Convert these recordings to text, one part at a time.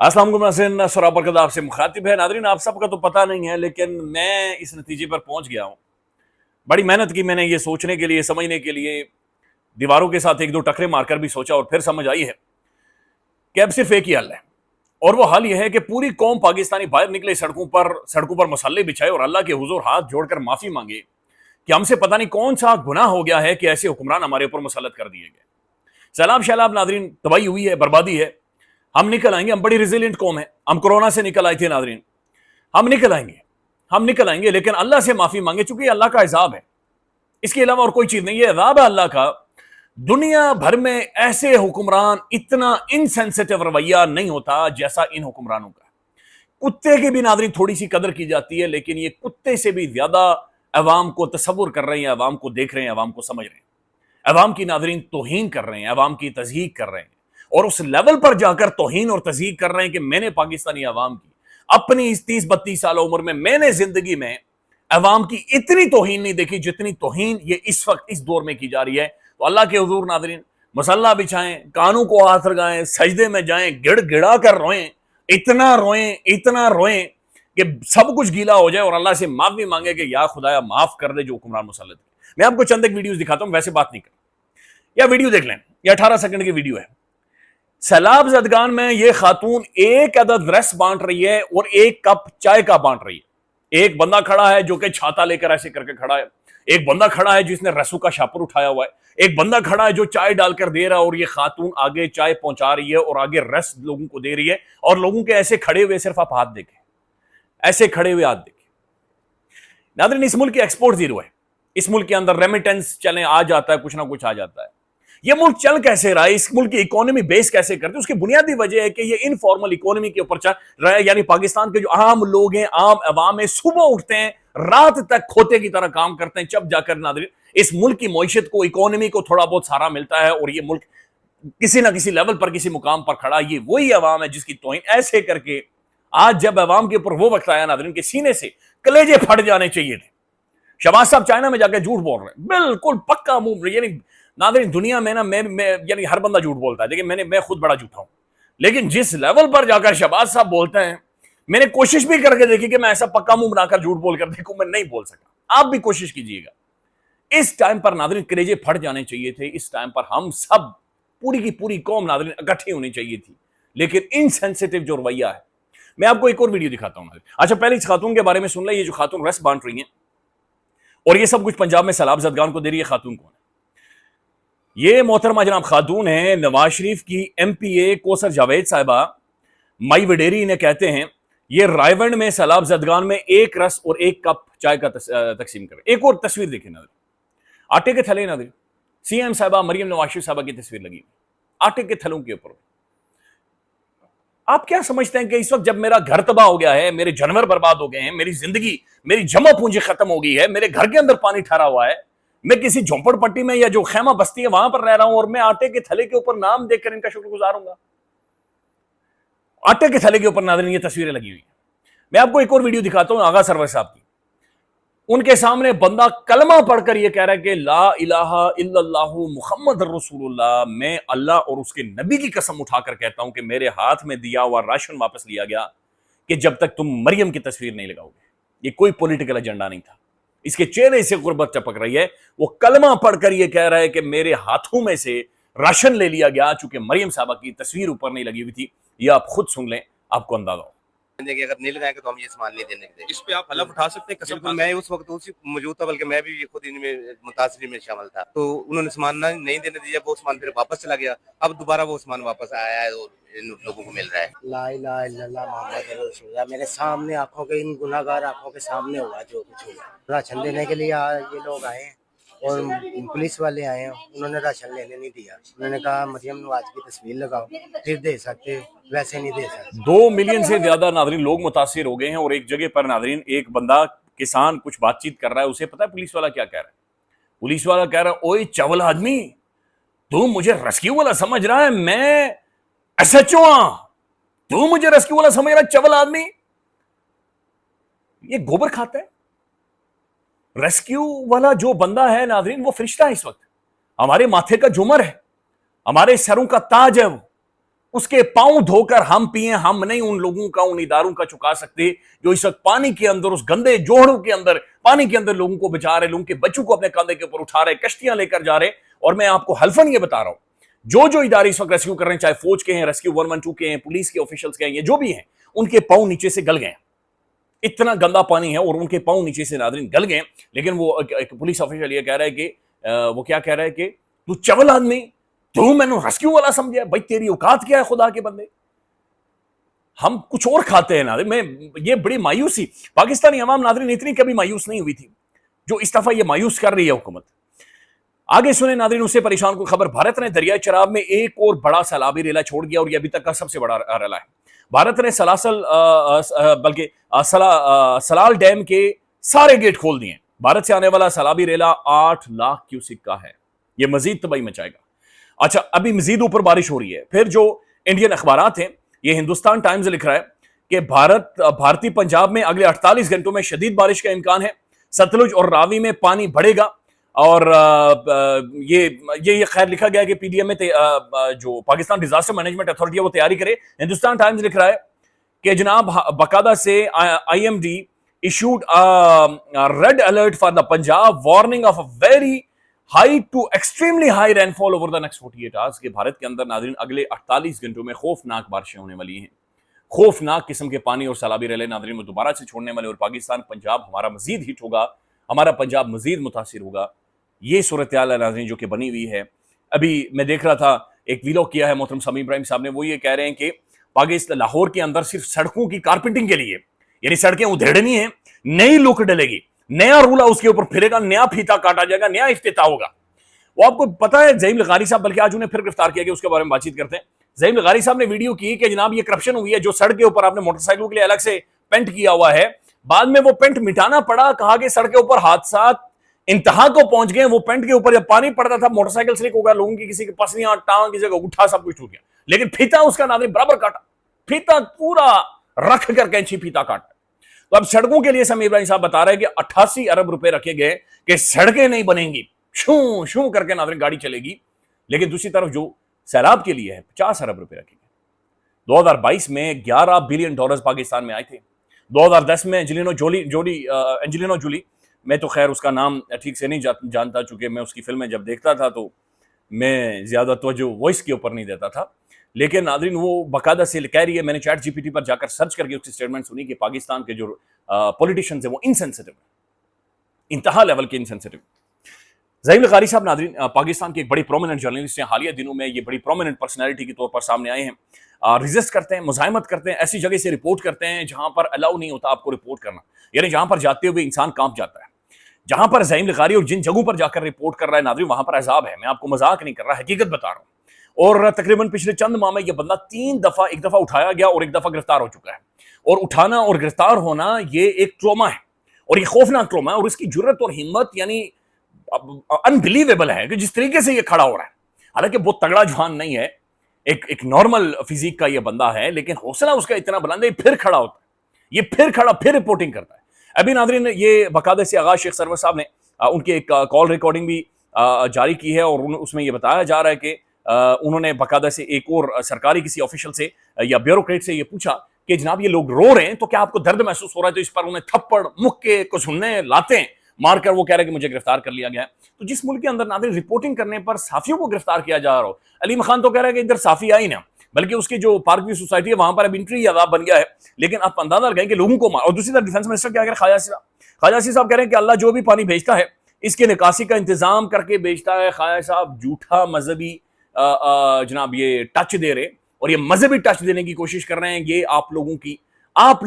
अस्सलाम वालेकुम नाज़रीन, सराबरकत आपसे मुखातिब है। नाज़रीन, आप सबका तो पता नहीं है, लेकिन मैं इस नतीजे पर पहुंच गया हूं। बड़ी मेहनत की मैंने ये सोचने के लिए, समझने के लिए, दीवारों के साथ एक दो टकरे मारकर भी सोचा और फिर समझ आई है कि अब सिर्फ एक ही हल है, और वो हल यह है कि पूरी कौम पाकिस्तानी बाहर निकले, सड़कों पर मसल्ले बिछाए और अल्लाह के हुजूर हाथ जोड़कर माफी मांगे कि हमसे पता नहीं कौन सा गुनाह हो गया है कि ऐसे हुक्मरान हमारे ऊपर मुसल्लत कर दिए गए। सैलाब शैलाब नाज़रीन, तबाही हुई है, बर्बादी है। हम निकल आएंगे, हम बड़ी रिजिलियंट कौम है, हम कोरोना से निकल आए थे नाज़रीन, हम निकल आएंगे, लेकिन अल्लाह से माफी मांगे, चूंकि अल्लाह का इज़ाब है, इसके अलावा और कोई चीज नहीं है, इज़ाब है अल्लाह का। दुनिया भर में ऐसे हुक्मरान, इतना इनसेंसिटिव रवैया नहीं होता जैसा इन हुक्मरानों का। कुत्ते की भी नाज़रीन थोड़ी सी कदर की जाती है, लेकिन ये कुत्ते से भी ज्यादा अवाम को तसव्वुर कर रहे हैं, अवाम को देख रहे हैं, अवाम को समझ रहे हैं, अवाम की नाज़रीन तौहीन कर रहे हैं, अवाम की तज़हीक कर रहे हैं, और उस लेवल पर जाकर तौहीन और तज़हीक कर रहे हैं कि मैंने पाकिस्तानी अवाम की अपनी इस 30-32 साल उम्र में, मैंने जिंदगी में अवाम की इतनी तौहीन नहीं देखी जितनी तौहीन ये इस वक्त इस दौर में की जा रही है। तो अल्लाह के हुजूर नाज़रीन, मसल्ला बिछाएं, कानों को हाथ लगाएं, सजदे में जाएं, गिड़ गिड़ा कर रोएं, इतना रोएं कि सब कुछ गीला हो जाए और अल्लाह से माफी मांगे कि या खुदाया माफ कर दे जो हुक्मरान मुसल्लत। मैं आपको चंद एक वीडियोस दिखाता हूं, वैसे बात नहीं कर, या वीडियो देख लें, ये 18 सेकंड की वीडियो है। सैलाब ज़दगान में ये खातून एक अदद रस बांट रही है और एक कप चाय का बांट रही है। एक बंदा खड़ा है जो कि छाता लेकर ऐसे करके खड़ा है, एक बंदा खड़ा है जिसने रसू का शापर उठाया हुआ है, एक बंदा खड़ा है जो चाय डालकर दे रहा है, और ये खातून आगे चाय पहुंचा रही है और आगे रस लोगों को दे रही है, और लोगों के ऐसे खड़े हुए, सिर्फ आप हाथ देखें, ऐसे खड़े हुए हाथ देखें। नाज़रीन, इस मुल्क की एक्सपोर्ट जीरो है, इस मुल्क के अंदर रेमिटेंस चले आ जाता है, कुछ ना कुछ आ जाता है। ये मुल्क चल कैसे रहा है, इस मुल्क की इकोनॉमी बेस कैसे करती है, उसकी बुनियादी वजह है कि ये इनफॉर्मल इकोनॉमी के ऊपर चल रहा है। यानी पाकिस्तान के जो आम लोग हैं, आम अवाम है, सुबह उठते हैं, रात तक खोते की तरह काम करते हैं, जब जाकर नाज़रीन इस मुल्क की मईशत को, इकोनॉमी को थोड़ा बहुत सहारा मिलता है, और ये मुल्क किसी ना किसी लेवल पर, किसी मुकाम पर खड़ा। ये वही अवाम है जिसकी तौहीन ऐसे करके, आज जब अवाम के ऊपर वो वक्त आया नाज़रीन के सीने से कलेजे फट जाने चाहिए थे। शहबाज साहब चाइना में जाकर झूठ बोल रहे हैं, बिल्कुल पक्का मुंह। यानी नाज़रीन, दुनिया में ना, मैं यानी हर बंदा झूठ बोलता है, लेकिन मैं खुद बड़ा झूठा हूं, लेकिन जिस लेवल पर जाकर शहबाज साहब बोलते हैं, मैंने कोशिश भी करके देखी कि मैं ऐसा पक्का मुंह बनाकर झूठ बोलकर देखूं, मैं नहीं बोल सका। आप भी कोशिश कीजिएगा। इस टाइम पर नाज़रीन कलेजे फट जाने चाहिए थे, इस टाइम पर हम सब, पूरी की पूरी कौम नाज़रीन इकट्ठी होनी चाहिए थी, लेकिन इनसेंसिटिव जो रवैया है। मैं आपको एक और वीडियो दिखाता हूं। अच्छा, पहले इस खातून के बारे में सुन ले। ये जो खातून रस बांट रही है और ये सब कुछ पंजाब में सैलाब ज़दगान को दे रही है, खातून कौन है? ये मोहतरमा जनाब खातून है नवाज शरीफ की MPA कौसर जावेद साहिबा, माई वडेरी इन्हें कहते हैं। ये रायवंड में सैलाब ज़दगान में एक रस और एक कप चाय का तकसीम कर। एक और तस्वीर देखें नाज़रीन, आटे के थैले नाज़रीन, CM साहिबा मरियम नवाज शरीफ साहिबा की तस्वीर लगी आटे के थैलों के ऊपर। आप क्या समझते हैं कि इस वक्त जब मेरा घर तबाह हो गया है, मेरे जानवर बर्बाद हो गए हैं, मेरी जिंदगी, मेरी जमा पूंजी खत्म हो गई है, मेरे घर के अंदर पानी ठहरा हुआ है, मैं किसी झोंपड़ पट्टी में या जो खैमा बस्ती है वहां पर रह रहा हूं, और मैं आटे के थैले के ऊपर नाम देखकर इनका शुक्रगुजार होऊंगा? आटे के थैले के ऊपर नाज़रीन ये तस्वीरें लगी हुई है। मैं आपको एक और वीडियो दिखाता हूं आगा सरवर साहब की। उनके सामने बंदा कलमा पढ़कर यह कह रहा है कि ला इलाहा इल्लल्लाहु मुहम्मद रसूलुल्लाह, मैं अल्लाह और उसके नबी की कसम उठाकर कहता हूं कि मेरे हाथ में दिया हुआ राशन वापस लिया गया कि जब तक तुम मरियम की तस्वीर नहीं लगाओगे। ये कोई पॉलिटिकल एजेंडा नहीं था, इसके चेहरे से गुर्बत टपक रही है। वो कलमा पढ़कर यह कह रहा है कि मेरे हाथों में से राशन ले लिया गया चूंकि मरियम साहबा की तस्वीर ऊपर नहीं लगी हुई थी। ये आप खुद सुन लें, आपको अंदाजा हो। अगर नहीं लगाएंगे तो हम ये सामान नहीं देने देंगे। इस पे आप हलफ उठा सकते हैं, कसम बिल्कुल, मैं उस वक्त उसी मौजूद था, बल्कि मैं भी खुद इनमें मुतासरी में शामिल था। तो उन्होंने सामान नहीं देने दिया, वो सामान फिर वापस चला गया। अब दोबारा वो सामान वापस आया है और इन लोगों को मिल रहा है। ला इलाहा इल्लल्लाह मुहम्मद रसूलुल्लाह, मेरे सामने आंखों के, इन गुनाहगार आंखों के सामने हुआ जो कुछ हुआ। राशन देने के लिए ये लोग आए और पुलिस वाले आए हैं, उन्होंने राशन लेने नहीं दिया। उन्होंने कहा मरियम नवाज की तस्वीर लगाओ, फिर दे सकते, वैसे नहीं दे सकते। 2 मिलियन से ज्यादा नाज़रीन लोग मुतासिर हो गए हैं, और एक जगह पर नाज़रीन एक बंदा किसान कुछ बातचीत कर रहा है, उसे पता है पुलिस वाला क्या कह रहा है? पुलिस वाला कह रहा है, ओए चवल आदमी, तू मुझे रेस्क्यू वाला समझ रहा है? मैं SHO तू मुझे रेस्क्यू वाला समझ रहा है? चवल आदमी, ये गोबर खाता है। रेस्क्यू वाला जो बंदा है नाज़रीन, वो फरिश्ता है, इस वक्त हमारे माथे का झूमर है, हमारे सरों का ताज है। वो اس کے پاؤں دھو کر ہم پیئیں، ہم نہیں ان لوگوں کا، ان اداروں کا چکا سکتے جو اس وقت پانی کے اندر، اس گندے جوہڑوں کے اندر، پانی کے اندر لوگوں کو بچا رہے، لوگوں کے بچوں کو اپنے کاندھے کے اوپر اٹھا رہے، کشتیاں لے کر جا رہے. اور میں آپ کو حلفاً یہ بتا رہا ہوں، جو ادارے اس وقت ریسکیو کر رہے ہیں، چاہے فوج کے ہیں، ریسکیو 112 کے ہیں، پولیس کے آفیشلز کے ہیں، یہ جو بھی ہیں، ان کے پاؤں نیچے سے گل گئے ہیں. اتنا گندا پانی ہے اور ان کے پاؤں نیچے سے ناظرین گل گئے. لیکن وہ ایک پولیس آفیسر یہ کہہ رہا ہے کہ وہ کیا کہہ رہا ہے کہ تو چول آدمی، تو میں نے ریسکیو والا سمجھا. بھائی تیری اوقات کیا ہے خدا کے بندے؟ ہم کچھ اور کھاتے ہیں ناظرین. میں یہ بڑی مایوسی، پاکستانی عوام ناظرین اتنی کبھی مایوس نہیں ہوئی تھی جو اس دفعہ یہ مایوس کر رہی ہے حکومت. آگے سنیں ناظرین، اسے پریشان کو خبر، بھارت نے دریائے چراب میں ایک اور بڑا سیلابی ریلا چھوڑ دیا اور یہ ابھی تک کا سب سے بڑا ریلا ہے. بھارت نے سلال ڈیم کے سارے گیٹ کھول دیے. بھارت سے آنے والا سیلابی ریلا 8 لاکھ کیوسک کا ہے. یہ مزید تباہی مچائے گا. اچھا، ابھی مزید اوپر بارش ہو رہی ہے. پھر جو انڈین اخبارات ہیں، یہ ہندوستان ٹائمز لکھ رہا ہے کہ بھارتی پنجاب میں اگلے 48 گھنٹوں میں شدید بارش کا امکان ہے. ستلج اور راوی میں پانی بڑھے گا. اور یہ خیر لکھا گیا کہ پی ڈی ایم میں جو پاکستان ڈیزاسٹر مینجمنٹ اتھارٹی ہے وہ تیاری کرے. ہندوستان ٹائمز لکھ رہا ہے کہ جناب باقاعدہ سے I M D issued red alert for the Punjab, warning of a very high to extremely high rainfall over the next 48 hours. کہ بھارت کے اندر ناظرین اگلے 48 گھنٹوں میں خوفناک بارشیں ہونے والی ہیں. خوفناک قسم کے پانی اور سیلابی ریلے ناظرین وہ دوبارہ سے چھوڑنے والے، اور پاکستان پنجاب ہمارا مزید ہٹ ہوگا، ہمارا پنجاب مزید متاثر ہوگا. یہ صورتحال ہے ناظرین جو کہ بنی ہوئی ہے. ابھی میں دیکھ رہا تھا ایک ویلوگ کیا ہے محترم سمیع ابراہیم صاحب نے، وہ یہ کہہ رہے ہیں کہ پاکستان لاہور کے اندر صرف سڑکوں کی کارپینٹنگ کے لیے، یعنی سڑکیں ادھیڑنی ہیں، نئی لک ڈلے گی، نیا رولا اس کے اوپر پھرے گا، نیا پھیتا کاٹا جائے گا، نیا افتتاح ہوگا. وہ آپ کو پتا ہے زعیم لغاری صاحب، بلکہ آج انہیں پھر گرفتار کیا گیا، اس کے بارے میں بات چیت کرتے ہیں. زعیم لغاری صاحب نے ویڈیو کی کہ جناب یہ کرپشن ہوئی ہے، جو سڑک کے اوپر آپ نے موٹر سائیکلوں کے لیے الگ سے پینٹ کیا ہوا ہے، بعد میں وہ پینٹ مٹانا پڑا. کہا کہ سڑک کے اوپر حادثات انتہا کو پہنچ گئے. وہ پینٹ کے اوپر جب پانی پڑتا تھا، موٹر سائیکل سلپ ہو گیا، لوگوں کی کسی کے پسلیاں، ٹانگ، کسی کا اٹھا، سب کچھ ٹوٹ گیا. لیکن پھیتا اس کا ناظرین برابر کاٹا، پھیتا پورا رکھ کر کینچی پھیتا کاٹا. تو اب سڑکوں کے لیے سمیع ابراہیم صاحب بتا رہے ہیں کہ 88 ارب روپے رکھے گئے کہ سڑکیں نہیں بنیں گی، شوں شوں کر کے ناظرین گاڑی چلے گی. لیکن دوسری طرف جو سیلاب کے لیے ہے 50 ارب روپے رکھے گئے. 2022 میں $11 بلین پاکستان میں آئے تھے. 2010 میں اینجلینا جولی، میں تو خیر اس کا نام ٹھیک سے نہیں جانتا، چونکہ میں اس کی فلمیں جب دیکھتا تھا تو میں زیادہ توجہ وائس کے اوپر نہیں دیتا تھا. لیکن ناظرین وہ باقاعدہ سے کہہ رہی ہے، میں نے چیٹ جی پی ٹی پر جا کر سرچ کر کے اس کی سٹیٹمنٹ سنی کہ پاکستان کے جو پولیٹیشنز ہیں وہ انسینسٹیو ہیں، انتہا لیول کے انسینسٹیو. زعیم لغاری صاحب ناظرین پاکستان کے ایک بڑی پرومیننٹ جرنلسٹ ہیں. حالیہ دنوں میں یہ بڑی پرومیننٹ پرسنالٹی کے طور پر سامنے آئے ہیں. ریزسٹ کرتے ہیں، مزاحمت کرتے ہیں، ایسی جگہ سے رپورٹ کرتے ہیں جہاں پر الاؤ نہیں ہوتا آپ کو رپورٹ کرنا، یعنی جہاں پر جاتے ہوئے انسان کانپ جاتا ہے. جہاں پر زعیم لغاری اور جن جگہوں پر جا کر رپورٹ کر رہا ہے ناظرین وہاں پر عذاب ہے. میں آپ کو مذاق نہیں کر رہا، حقیقت بتا رہا ہوں. اور تقریباً پچھلے چند ماہ میں یہ بندہ 3 دفعہ، ایک دفعہ اٹھایا گیا اور ایک دفعہ گرفتار ہو چکا ہے. اور اٹھانا اور گرفتار ہونا یہ ایک ٹروما ہے، اور یہ خوفناک ٹروما ہے. اور اس کی جرت اور ہمت یعنی انبلیویبل ہے کہ جس طریقے سے یہ کھڑا ہو رہا ہے. حالانکہ بہت تگڑا جوان نہیں ہے، ایک نارمل فزیک کا یہ بندہ ہے، لیکن حوصلہ اس کا اتنا بلند ہے، پھر کھڑا ہوتا ہے، یہ پھر کھڑا، پھر رپورٹنگ کرتا ہے. ابھی ناظرین یہ باقاعدہ سے آغاز شیخ سرور صاحب نے ان کی ایک کال ریکارڈنگ بھی جاری کی ہے، اور اس میں یہ بتایا جا رہا ہے کہ انہوں نے باقاعدہ سے ایک اور سرکاری کسی آفیشل سے یا بیوروکریٹ سے یہ پوچھا کہ جناب یہ لوگ رو رہے ہیں تو کیا آپ کو درد محسوس ہو رہا ہے؟ تو اس پر انہیں تھپڑ مکے کو سننے لاتے ہیں مار کر وہ کہہ رہے ہیں کہ مجھے گرفتار کر لیا گیا ہے. تو جس ملک کے اندر ناظرین رپورٹنگ کرنے پر صحافیوں کو گرفتار کیا جا رہا ہو، علیم خان تو کہہ رہا ہے کہ ادھر صحافی آئی نا، بلکہ اس کی جو پارک ویو سوسائٹی ہے وہاں پر اب انٹری عذاب بن گیا ہے. لیکن آپ اندازہ لگائیں کہ لوگوں کو مار. اور دوسری طرف ڈیفینس منسٹر کیا کہہ رہے ہیں؟ خواجہ یاسین صاحب کہہ رہے ہیں کہ اللہ جو بھی پانی بھیجتا ہے اس کے نکاسی کا انتظام کر کے بھیجتا ہے. خواجہ صاحب جھوٹا مذہبی جناب یہ ٹچ دے رہے، اور یہ مذہبی ٹچ دینے کی کوشش کر رہے ہیں. یہ آپ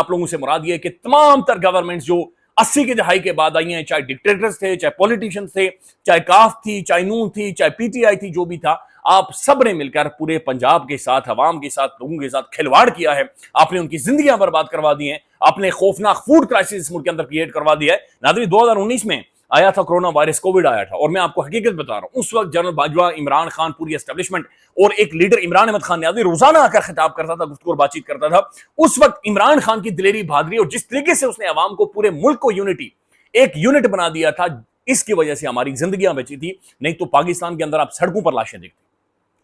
لوگوں سے مراد یہ ہے کہ تمام تر گورنمنٹس جو 80 کی دہائی کے بعد آئی ہیں، چاہے ڈکٹیٹرز تھے، چاہے پولیٹیشینز تھے، چاہے کاف تھی، چاہے نون تھی، چاہے پی ٹی آئی تھی، جو بھی تھا، آپ سب نے مل کر پورے پنجاب کے ساتھ، عوام کے ساتھ، لوگوں کے ساتھ کھلواڑ کیا ہے. آپ نے ان کی زندگیاں برباد کروا دی ہیں، آپ نے خوفناک فوڈ کرائسس اس ملک کے اندر کریٹ کروا دیا ہے. ناظرین 2019 میں آیا تھا کرونا وائرس، کووڈ آیا تھا، اور میں آپ کو حقیقت بتا رہا ہوں اس وقت جنرل باجوہ، عمران خان، پوری اسٹیبلشمنٹ اور ایک لیڈر عمران احمد خان نیازی روزانہ آ کر خطاب کرتا تھا، گفتگو اور بات چیت کرتا تھا. اس وقت عمران خان کی دلیری، بہادری اور جس طریقے سے اس نے عوام کو، پورے ملک کو ایک یونٹ بنا دیا تھا، اس کی وجہ سے ہماری زندگیاں بچی تھی. نہیں تو پاکستان کے اندر آپ سڑکوں پر لاشیں دیکھتے،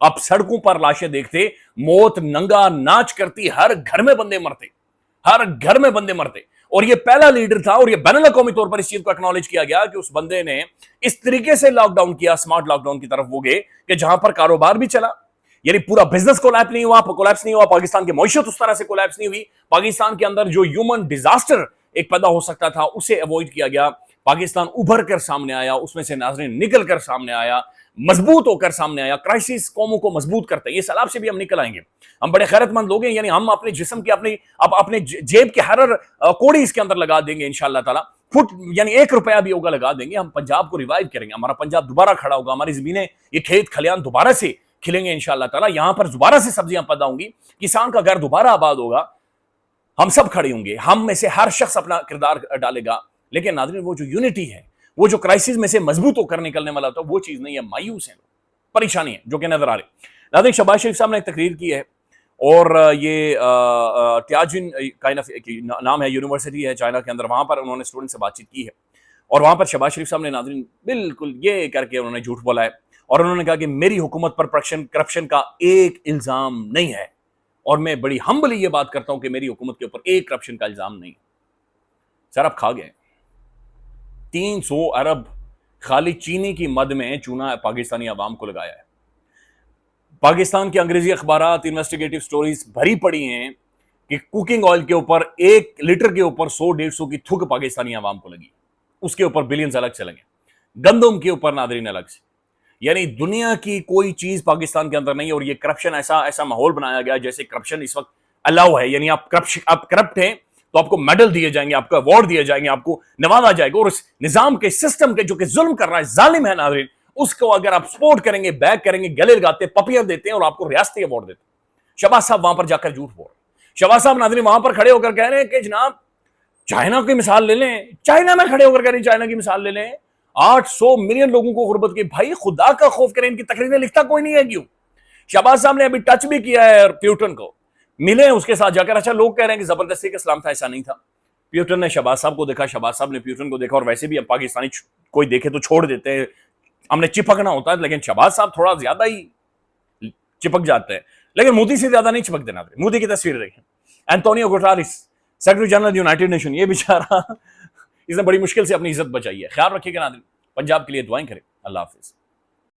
आप सड़कों पर लाशें देखते, मौत नंगा नाच करती, हर घर में बंदे मरते, हर घर में बंदे मरते। और ये पहला लीडर था, और ये बैनुल-अक़वामी तौर पर इस चीज को एक्नॉलेज किया गया कि उस बंदे ने इस तरीके से लॉकडाउन किया, स्मार्ट लॉकडाउन की तरफ वो गए कि जहां पर कारोबार भी चला, यानी पूरा बिजनेस कोलैप्स नहीं हुआ, पाकिस्तान की मईशत उस तरह से कोलैप्स नहीं हुई, पाकिस्तान के अंदर जो ह्यूमन डिजास्टर एक पैदा हो सकता था उसे अवॉइड किया गया, पाकिस्तान उभर कर सामने आया, उसमें से नाज़रीन निकल कर सामने आया, मजबूत होकर सामने आया। क्राइसिस कौमों को मजबूत करते हैं, ये सैलाब से भी हम निकल आएंगे, हम बड़े खैरतमंद लोग हैं, यानी हम अपने जिस्म की अपने जेब के हर कोड़ी इसके अंदर लगा देंगे इंशाअल्लाह ताला, फुट यानी 1 रुपया भी होगा लगा देंगे, हम पंजाब को रिवाइव करेंगे, हमारा पंजाब दोबारा खड़ा होगा, हमारी जमीनें, ये खेत खलियान दोबारा से खिलेंगे इंशाअल्लाह ताला, यहां पर दोबारा से सब्जियां पैदा होंगी, किसान का घर दोबारा आबाद होगा, हम सब खड़े होंगे, हम में से हर शख्स अपना किरदार डालेगा। लेकिन नाज़रीन वो जो यूनिटी है, वो जो क्राइसिस में से मजबूत होकर निकलने वाला था, वो चीज नहीं है, मायूस है, परेशानी है जो कि नजर आ रही। नाज़रीन शहबाज शरीफ साहब ने एक तकरीर की है, और ये त्याजिन काइंड ऑफ नाम है, यूनिवर्सिटी है चाइना के अंदर, वहां पर उन्होंने स्टूडेंट से बातचीत की है, और वहां पर शहबाज शरीफ साहब ने नाज़रीन बिल्कुल ये करके उन्होंने झूठ बोला है, और उन्होंने कहा कि मेरी हुकूमत पर करप्शन का एक इल्जाम नहीं है, और मैं बड़ी हम्बली ये बात करता हूं कि मेरी हुकूमत के ऊपर एक करप्शन का इल्जाम नहीं। सर आप खा गए 300 अरब खाली चीनी की मद में चूना पाकिस्तानी अवाम को लगाया है। पाकिस्तान के अंग्रेजी अखबारात, इन्वेस्टिगेटिव स्टोरीज भरी पड़ी हैं कि कुकिंग ऑयल के ऊपर 1 लीटर के ऊपर 100-150 की थूक पाकिस्तानी अवाम को लगी, उसके ऊपर बिलियंस अलग से लगे, गंदम के ऊपर नादरीन अलग से, यानी दुनिया की कोई चीज पाकिस्तान के अंदर नहीं है। और ये करप्शन ऐसा माहौल बनाया गया जैसे करप्शन इस वक्त अलाउ है, यानी आप करप्ट हैं तो आपको मेडल दिए जाएंगे, आपको अवार्ड दिए जाएंगे, आपको नवाजा जाएगा, और इस निजाम के सिस्टम के जो कि जुल्म कर रहा है, जालिम है नाज़रीन, उसको अगर आप सपोर्ट करेंगे, बैक करेंगे, गले लगाते, पपियां देते हैं और आपको रियासती अवार्ड देते हैं। शहबाज साहब वहां पर जाकर झूठ बोल रहे, शहबाज साहब नाज़रीन वहां पर खड़े होकर कह रहे हैं कि जनाब चाइना की मिसाल ले लें, चाइना में खड़े होकर कह रहे हैं चाइना की मिसाल ले लें, 800 मिलियन लोगों को गुर्बत की, भाई खुदा का खौफ करें, इनकी तकरीरें लिखता कोई नहीं है क्यों? शहबाज साहब ने अभी टच भी किया है प्यूटन को, मिले उसके साथ जाकर, अच्छा लोग कह रहे हैं कि जबरदस्ती का इस्लाम था, ऐसा नहीं था, प्यूटन ने शहबाज साहब को देखा, शहबाज साहब ने प्यूटन को देखा, और वैसे भी हम पाकिस्तानी कोई देखे तो छोड़ देते हैं, हमने चिपकना होता है, लेकिन शहबाज साहब थोड़ा ज्यादा ही चिपक जाते हैं, लेकिन मोदी से ज्यादा नहीं चिपक देना। मोदी की तस्वीर देखें, Antonio Guterres secretary general United nation, ये बेचारा इसने बड़ी मुश्किल से अपनी इज्जत बचाई है। ख्याल रखिएगा नाज़रीन, पंजाब के लिए दुआएं करें। अल्लाह हाफिज।